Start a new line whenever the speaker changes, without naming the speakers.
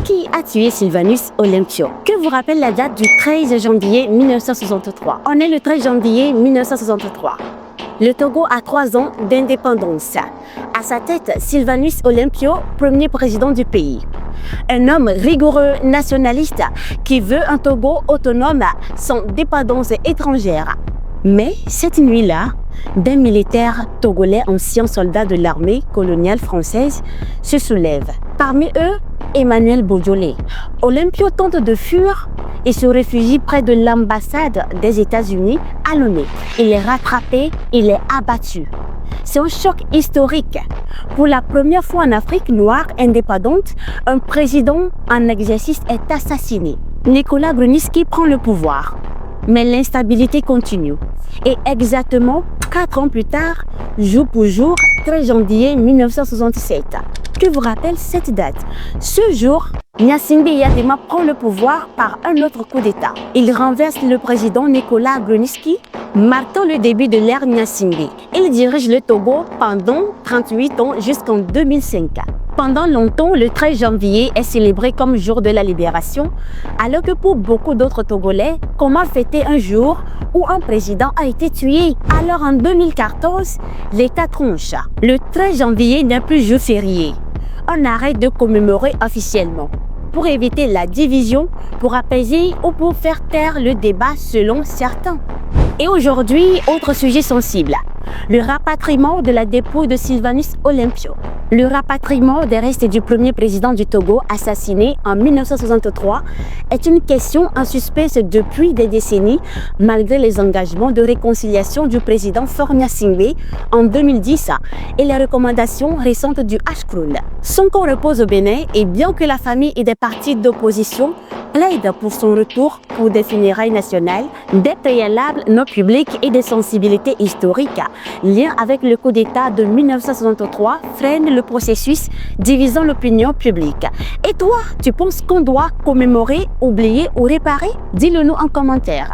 Qui a tué Sylvanus Olympio? Que vous rappelle la date du 13 janvier 1963? On est le 13 janvier 1963. Le Togo a 3 ans d'indépendance. À sa tête, Sylvanus Olympio, premier président du pays. Un homme rigoureux nationaliste qui veut un Togo autonome sans dépendance étrangère. Mais cette nuit-là, des militaires togolais anciens soldats de l'armée coloniale française se soulèvent. Parmi eux, Emmanuel Bodiolé. Olympio tente de fuir et se réfugie près de l'ambassade des États-Unis à Lomé. Il est rattrapé, il est abattu. C'est un choc historique. Pour la première fois en Afrique noire indépendante, un président en exercice est assassiné. Nicolas Grunitzky prend le pouvoir. Mais l'instabilité continue. Et exactement 4 ans plus tard, jour pour jour, 13 janvier 1967. Que vous rappelle cette date? Ce jour, Gnassingbé Eyadema prend le pouvoir par un autre coup d'État. Il renverse le président Nicolas Grunitzky, marquant le début de l'ère Gnassingbé. Il dirige le Togo pendant 38 ans jusqu'en 2005. Pendant longtemps, le 13 janvier est célébré comme jour de la libération, alors que pour beaucoup d'autres Togolais, comment fêter un jour où un président a été tué? Alors en 2014, l'État tranche. Le 13 janvier n'est plus jour férié. On arrête de commémorer officiellement pour éviter la division, pour apaiser ou pour faire taire le débat selon certains. Et aujourd'hui, autre sujet sensible, le rapatriement de la dépouille de Sylvanus Olympio. Le rapatriement des restes du premier président du Togo assassiné en 1963 est une question en suspense depuis des décennies malgré les engagements de réconciliation du président Faure Gnassingbé en 2010 et les recommandations récentes du HCROUL. Son corps repose au Bénin et bien que la famille et des partis d'opposition plaident pour son retour pour des funérailles nationales, des préalables non publics et des sensibilités historiques liées avec le coup d'État de 1963 freinent le processus divisant l'opinion publique. Et toi, tu penses qu'on doit commémorer, oublier ou réparer? Dis-le nous en commentaire.